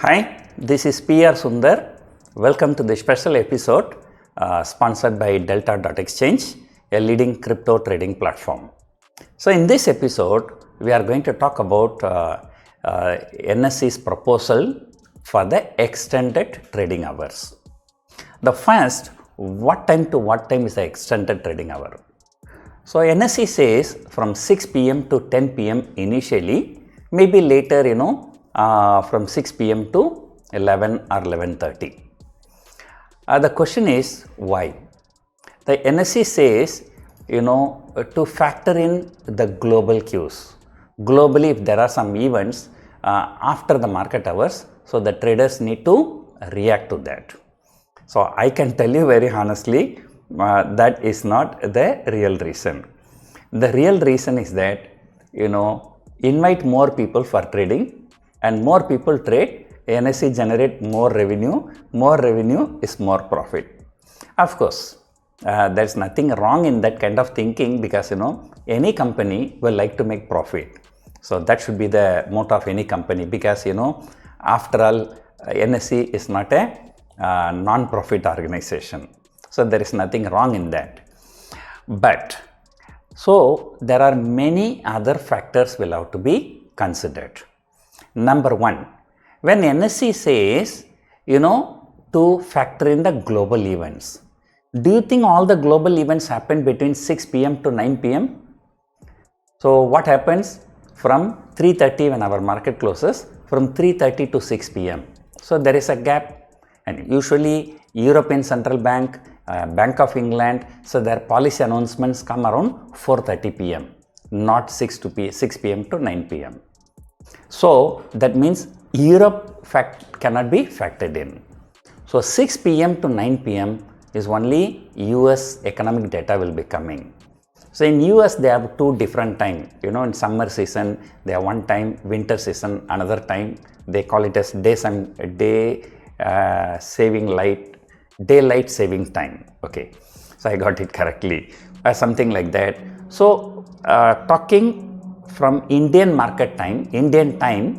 Hi, this is PR Sundar. Welcome to the special episode sponsored by Delta.exchange, a leading crypto trading platform. So, in this episode, we are going to talk about NSE's proposal for the extended trading hours. The first, what time to what time is the extended trading hour? So, NSE says from 6 p.m. to 10 p.m. initially, maybe later, from 6 p.m. to 11 or 11:30. The question is why? The NSE says, to factor in the global cues. Globally, if there are some events after the market hours, so the traders need to react to that. So, I can tell you very honestly, that is not the real reason. The real reason is that, invite more people for trading, and more people trade, NSE generate more revenue is more profit. Of course, there's nothing wrong in that kind of thinking because, any company will like to make profit. So that should be the motto of any company because, after all, NSE is not a non-profit organization. So there is nothing wrong in that. But, so there are many other factors will have to be considered. Number one, when NSE says, to factor in the global events, do you think all the global events happen between 6 p.m. to 9 p.m.? So what happens from 3:30 when our market closes, from 3:30 to 6 p.m.? So there is a gap, and usually European Central Bank, Bank of England, so their policy announcements come around 4:30 p.m., not 6 p.m. to 9 p.m. So that means Europe cannot be factored in. So 6 p.m. to 9 p.m. is only US economic data will be coming. So in US they have two different time. In summer season they have one time, winter season another time. They call it as daylight saving time. Okay, so I got it correctly, something like that. So talking from Indian time,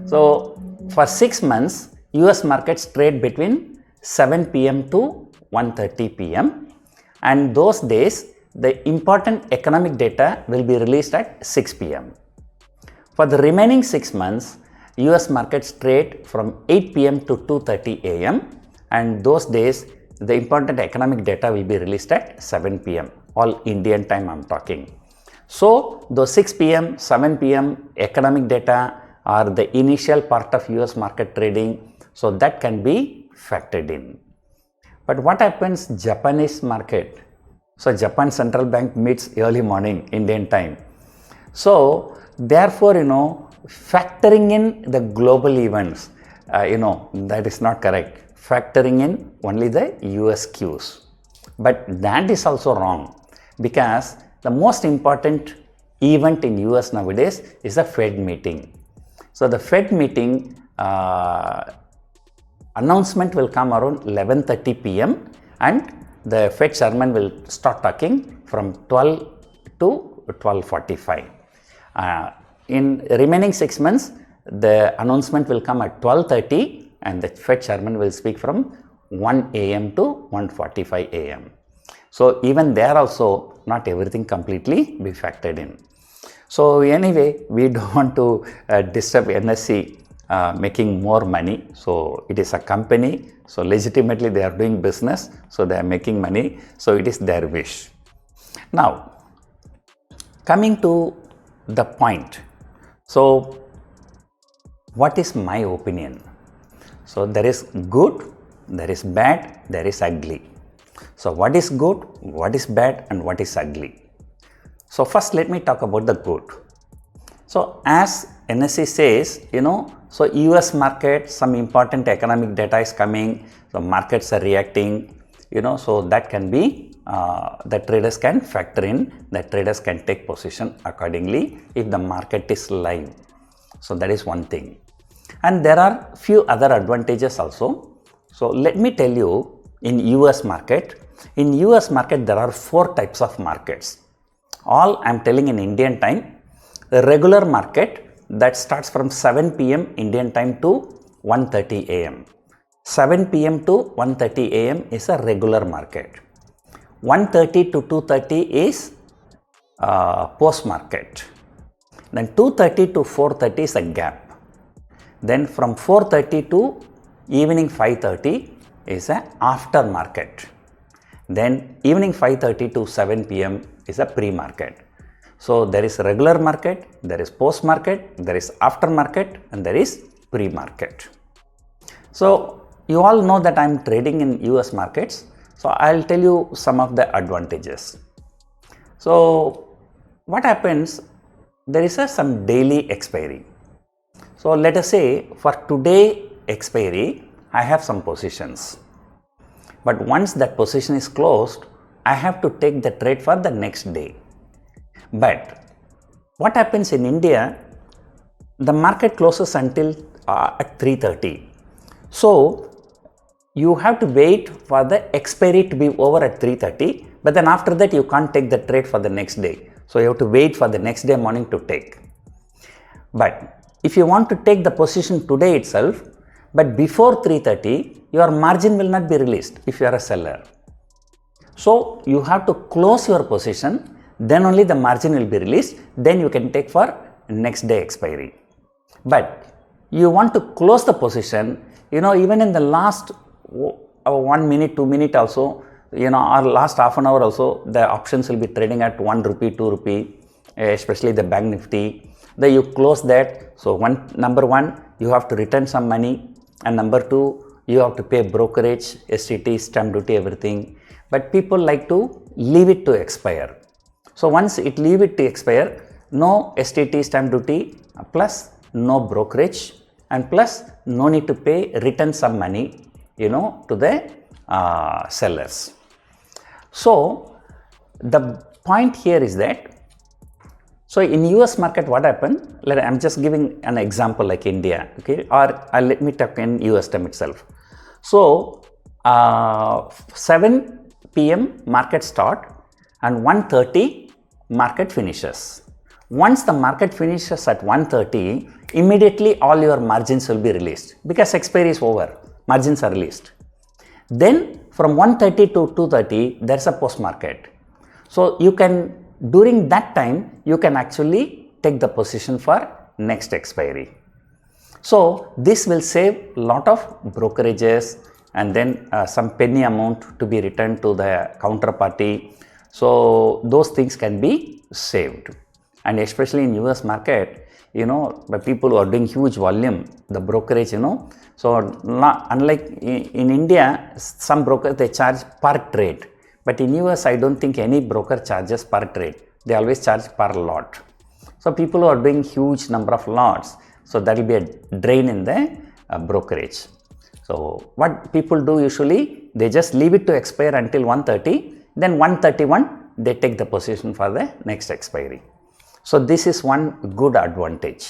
so for 6 months, US markets trade between 7 p.m. to 1:30 p.m. and those days, the important economic data will be released at 6 p.m. For the remaining 6 months, US markets trade from 8 p.m. to 2:30 a.m. and those days, the important economic data will be released at 7 p.m. all Indian time I'm talking. So, those 6 p.m., 7 p.m. economic data are the initial part of US market trading, so that can be factored in. But what happens Japanese market? So, Japan Central Bank meets early morning Indian time. So, therefore, factoring in the global events, that is not correct. Factoring in only the US cues. But that is also wrong because the most important event in US nowadays is the Fed meeting. So the Fed meeting announcement will come around 11:30 p.m. and the Fed chairman will start talking from 12 to 12:45. In remaining 6 months, the announcement will come at 12:30 and the Fed chairman will speak from 1 a.m. to 1:45 a.m. So even there also not everything completely be factored in. So anyway, we don't want to disturb NSE making more money. So it is a company. So legitimately they are doing business. So they are making money. So it is their wish. Now, coming to the point. So what is my opinion? So there is good, there is bad, there is ugly. So what is good, what is bad and what is ugly? So first let me talk about the good. So as NSE says, so US market, some important economic data is coming, so markets are reacting, so that can be, the traders can factor in, the traders can take position accordingly if the market is live. So that is one thing. And there are few other advantages also. So let me tell you, in US market there are 4 types of markets. All I am telling in Indian time. The regular market that starts from 7 p.m. Indian time to 1:30 a.m. 7 p.m. to 1:30 a.m. is a regular market. 1:30 to 2:30 is post market. Then 2:30 to 4:30 is a gap. Then from 4:30 to evening 5:30 is a after market. Then evening 5:30 to 7 p.m. is a pre-market. So there is regular market, there is post market, there is after market, and there is pre-market. So you all know that I am trading in US markets. So I'll tell you some of the advantages. So what happens, there is some daily expiry. So let us say for today expiry, I have some positions. But once that position is closed, I have to take the trade for the next day. But what happens in India, the market closes until at 3:30. So you have to wait for the expiry to be over at 3:30, but then after that you can't take the trade for the next day. So you have to wait for the next day morning to take. But if you want to take the position today itself, but before 3:30, your margin will not be released if you are a seller. So you have to close your position, then only the margin will be released, then you can take for next day expiry. But you want to close the position, even in the last 1 minute, 2 minutes also, or last half an hour also, the options will be trading at 1 rupee, 2 rupee, especially the bank Nifty. Then you close that. So number one, you have to return some money, and number two, you have to pay brokerage, STT, stamp duty, everything. But people like to leave it to expire. So once it leave it to expire, no STT, stamp duty, plus no brokerage, and plus no need to pay, return some money, to the sellers. So the point here is that, so in US market what happened, I'm just giving an example like India, okay, or let me talk in US term itself. So 7 p.m. market start and 1:30 market finishes. Once the market finishes at 1:30, immediately all your margins will be released because expiry is over, margins are released. Then from 1:30 to 2:30 there is a post market. So you can, during that time, you can actually take the position for next expiry. So this will save lot of brokerages, and then some penny amount to be returned to the counterparty. So those things can be saved. And especially in US market, the people who are doing huge volume, the brokerage, so unlike in India, some brokers, they charge per trade. But in US, I don't think any broker charges per trade. They always charge per lot. So people who are doing huge number of lots, so that will be a drain in the brokerage. So what people do usually, they just leave it to expire until 1:30, then 1:31, they take the position for the next expiry. So this is one good advantage.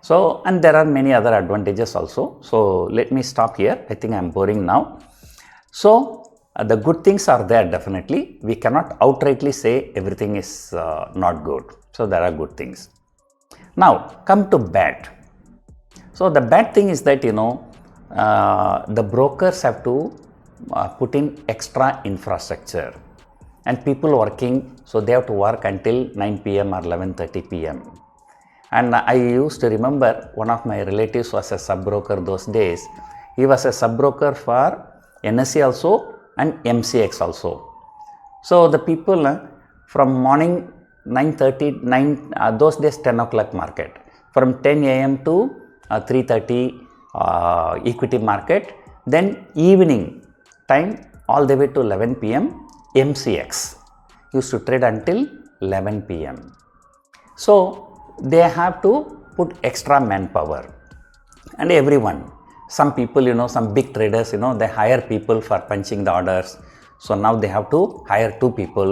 So, and there are many other advantages also. So let me stop here. I think I am boring now. So the good things are there definitely. We cannot outrightly say everything is not good. So there are good things. Now come to bad. So the bad thing is that, the brokers have to put in extra infrastructure, and people working, so they have to work until 9 p.m. or 11:30 p.m. And I used to remember one of my relatives was a sub-broker those days. He was a sub-broker for NSE also and MCX also. So the people from morning 9:30, those days 10 o'clock market, from 10 a.m. to 3:30 equity market, then evening time all the way to 11 p.m. MCX used to trade until 11 p.m. So they have to put extra manpower, and everyone, some people, some big traders, they hire people for punching the orders. So now they have to hire 2 people,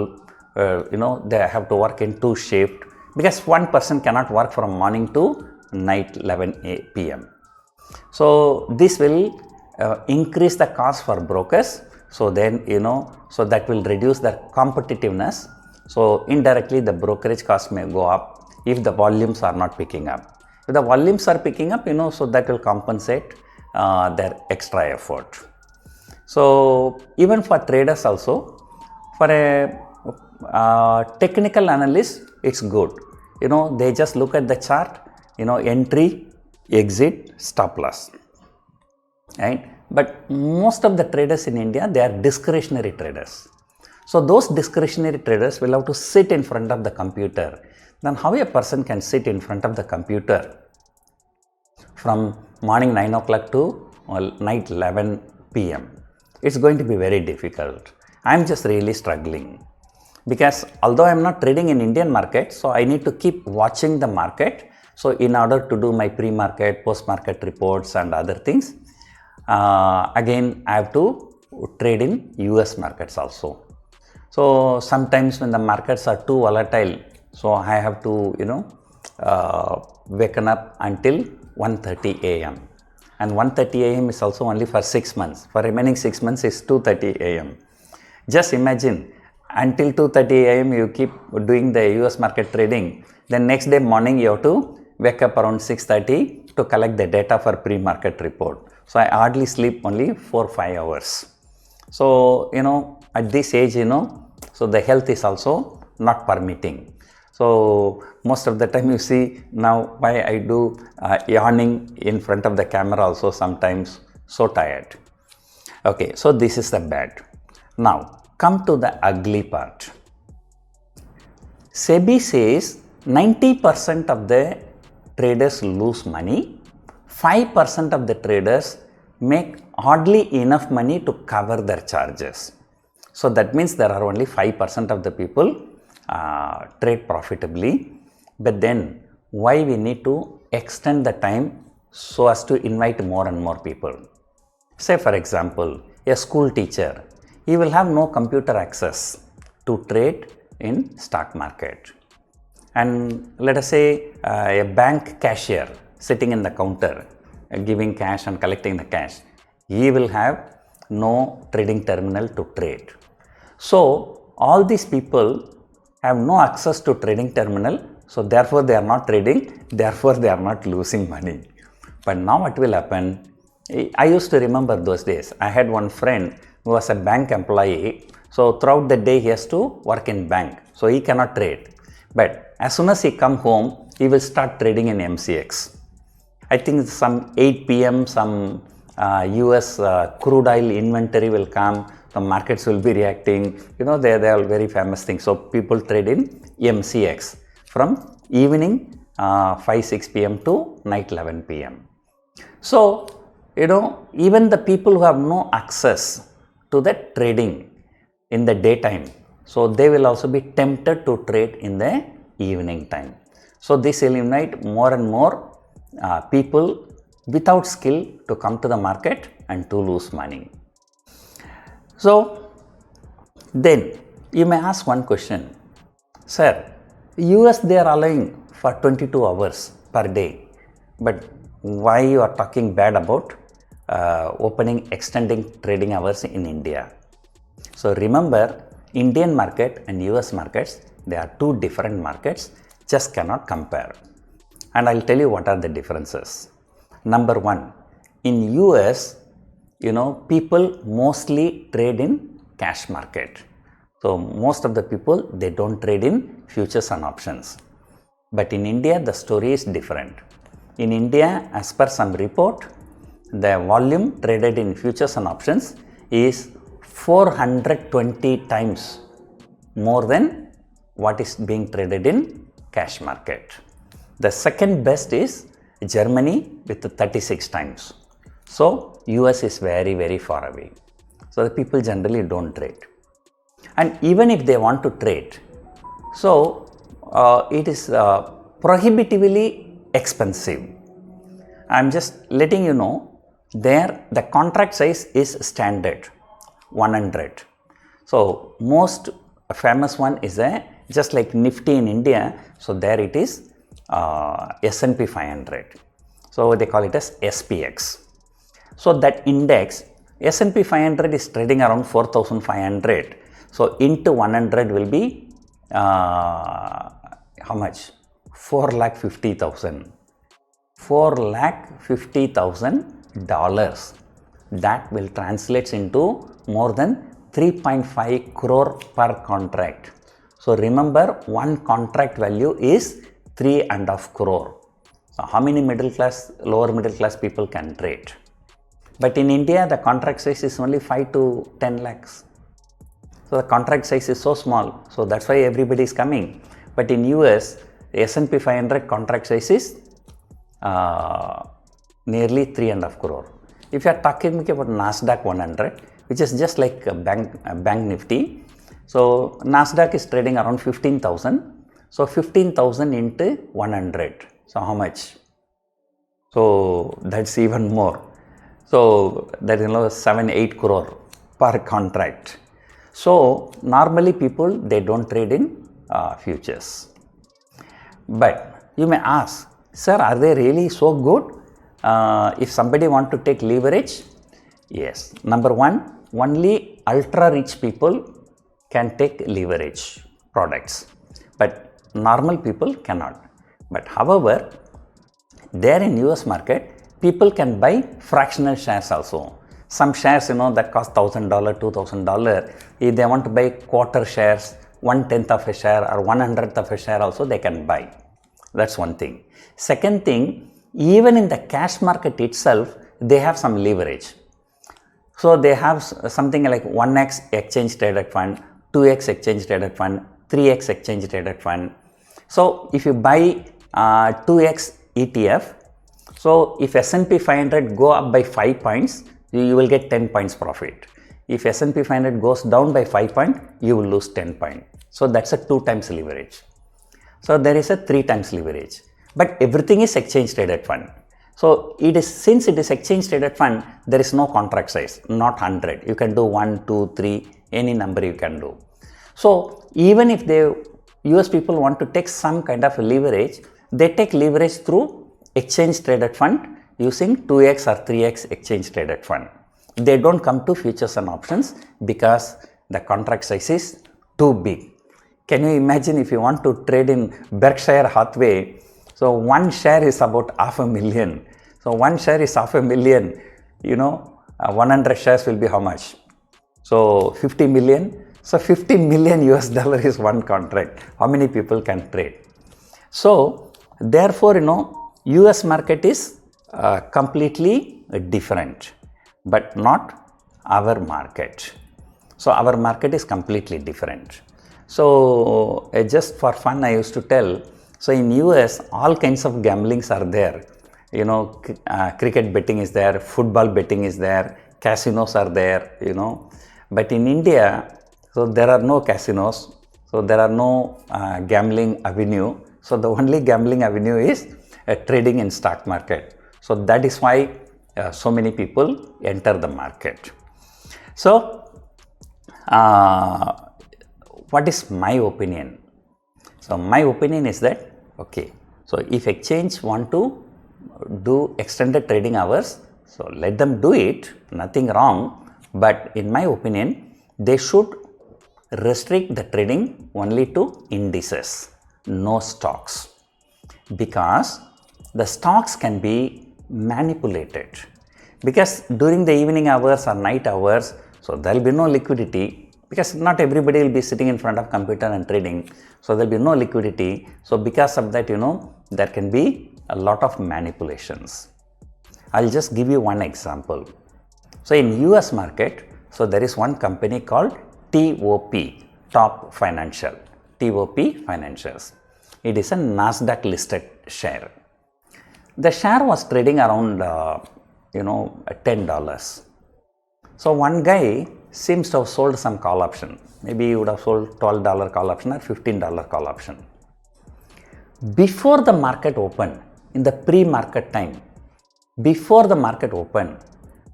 they have to work in 2 shifts, because one person cannot work from morning to night 11 p.m. So this will increase the cost for brokers. So then, so that will reduce the competitiveness. So indirectly the brokerage cost may go up if the volumes are not picking up. If the volumes are picking up, so that will compensate their extra effort. So even for traders also, for a technical analyst, it's good. They just look at the chart, entry, exit, stop loss, right? But most of the traders in India, they are discretionary traders. So those discretionary traders will have to sit in front of the computer. Then how a person can sit in front of the computer from morning 9 o'clock to night 11 p.m. It's going to be very difficult. I'm just really struggling. Because although I'm not trading in Indian market, so I need to keep watching the market. So in order to do my pre-market, post-market reports and other things, again I have to trade in US markets also. So sometimes when the markets are too volatile, so I have to waken up until 1:30 a.m. and 1:30 a.m. is also only for 6 months. For remaining 6 months is 2:30 a.m. Just imagine, until 2:30 a.m. you keep doing the US market trading, then next day morning you have to wake up around 6:30 to collect the data for pre-market report. So I hardly sleep only 4-5 hours. So at this age, so the health is also not permitting. So most of the time you see now why I do yawning in front of the camera also sometimes, so tired. Okay, so this is the bad. Now come to the ugly part. SEBI says 90% of the traders lose money, 5% of the traders make hardly enough money to cover their charges. So that means there are only 5% of the people trade profitably. But then why we need to extend the time so as to invite more and more people? Say for example, a school teacher, he will have no computer access to trade in stock market. And let us say a bank cashier sitting in the counter giving cash and collecting the cash, he will have no trading terminal to trade. So all these people have no access to trading terminal, so therefore they are not trading, therefore they are not losing money. But now what will happen? I used to remember those days. I had one friend who was a bank employee, so throughout the day he has to work in bank, so he cannot trade. But as soon as he come home, he will start trading in MCX. I think some 8 p.m. some US crude oil inventory will come, the markets will be reacting, they are very famous things. So people trade in MCX from evening 5-6 p.m. to night 11 p.m. So, even the people who have no access to the trading in the daytime, so they will also be tempted to trade in the evening time. So this will invite more and more people without skill to come to the market and to lose money. So then you may ask one question, sir, US they are allowing for 22 hours per day, but why you are talking bad about extending trading hours in India? So remember, Indian market and US markets, they are two different markets, just cannot compare. And I'll tell you what are the differences. Number one, in US, people mostly trade in cash market. So most of the people, they don't trade in futures and options. But in India, the story is different. In India, as per some report, the volume traded in futures and options is 420 times more than what is being traded in cash market. The second best is Germany with 36 times. So US is very, very far away. So the people generally don't trade. And even if they want to trade, so it is prohibitively expensive. I'm just letting you know, there the contract size is standard 100. So most famous one is just like Nifty in India, so there it is S&P 500. So they call it as SPX. So that index S&P 500 is trading around 4,500. So into 100 will be how much? 4,50,000. $450,000. That will translate into more than 3.5 crore per contract. So remember, one contract value is 3.5 crore. So how many middle class, lower middle class people can trade? But in India, the contract size is only 5 to 10 lakhs. So the contract size is so small. So that's why everybody is coming. But in US, S&P 500 contract size is nearly 3.5 crore. If you are talking about Nasdaq 100, which is just like a bank Nifty, so Nasdaq is trading around 15,000. So 15,000 into 100. So how much? So that's even more. So that is 7-8 crore per contract. So normally people, they don't trade in futures. But you may ask, sir, are they really so good? If somebody want to take leverage, yes. Number one, only ultra rich people can take leverage products, but normal people cannot. But however, there in US market, people can buy fractional shares also. Some shares, that cost $1,000, $2,000. If they want to buy quarter shares, 1/10 of a share or 1/100th of a share also, they can buy. That's one thing. Second thing, even in the cash market itself, they have some leverage. So they have something like 1x exchange traded fund, 2x exchange traded fund, 3x exchange traded fund. So if you buy 2x ETF, so if S&P 500 go up by 5 points, you will get 10 points profit. If S&P 500 goes down by 5 points, you will lose 10 points. So that's a 2 times leverage. So there is a 3 times leverage. But everything is exchange traded fund. So since it is exchange traded fund, there is no contract size, not 100. You can do 1, 2, 3, any number you can do. So even if US people want to take some kind of leverage, they take leverage through exchange traded fund using 2x or 3x exchange traded fund. They don't come to futures and options because the contract size is too big. Can you imagine if you want to trade in Berkshire Hathaway? So one share is about $500,000. So one share is $500,000. 100 shares will be how much? So 50 million. So 50 million US dollar is one contract. How many people can trade? So therefore, US market is completely different, but not our market. So our market is completely different. So just for fun, I used to tell, so in US, all kinds of gamblings are there. Cricket betting is there, football betting is there, casinos are there, But in India, so there are no casinos, so there are no gambling avenue. So the only gambling avenue is trading in stock market. So that is why so many people enter the market. So what is my opinion? So my opinion is that, okay, so if exchange want to do extended trading hours, so let them do it, nothing wrong. But in my opinion, they should restrict the trading only to indices, no stocks, because the stocks can be manipulated. Because during the evening hours or night hours, so there will be no liquidity, because not everybody will be sitting in front of computer and trading. So there will be no liquidity. So because of that, there can be a lot of manipulations. I'll just give you one example. So in US market, so there is one company called TOP, Top Financial, TOP Financials. It is a Nasdaq listed share. The share was trading around, $10. So one guy seems to have sold some call option. Maybe he would have sold $12 call option or $15 call option. Before the market opened, in the pre-market time, before the market opened,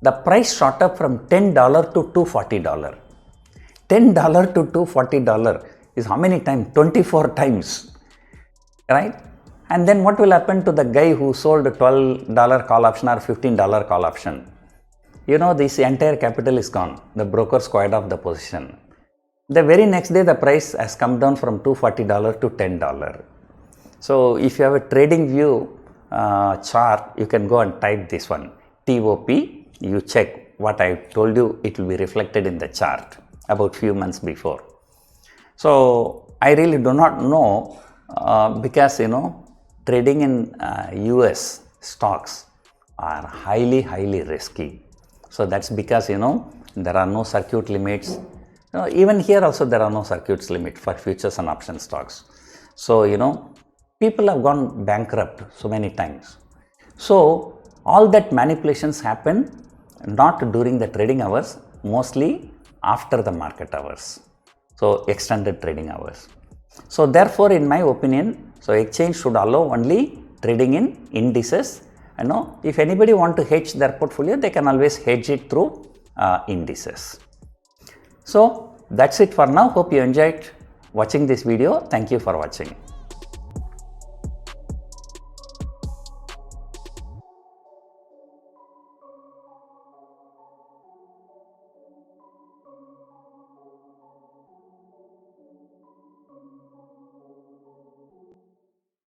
the price shot up from $10 to $240. $10 to $240 is how many times? 24 times, right? And then what will happen to the guy who sold a $12 call option or $15 call option? This entire capital is gone. The broker squared off the position. The very next day, the price has come down from $240 to $10. So if you have a trading view, chart, you can go and type this one, TOP, you check what I told you, it will be reflected in the chart about few months before. So I really do not know because trading in US stocks are highly risky. So that's because there are no circuit limits. Even here also there are no circuits limit for futures and option stocks. So people have gone bankrupt so many times. So all that manipulations happen not during the trading hours, mostly after the market hours. So extended trading hours. So therefore, in my opinion, so exchange should allow only trading in indices. If anybody want to hedge their portfolio, they can always hedge it through indices. So that's it for now. Hope you enjoyed watching this video. Thank you for watching.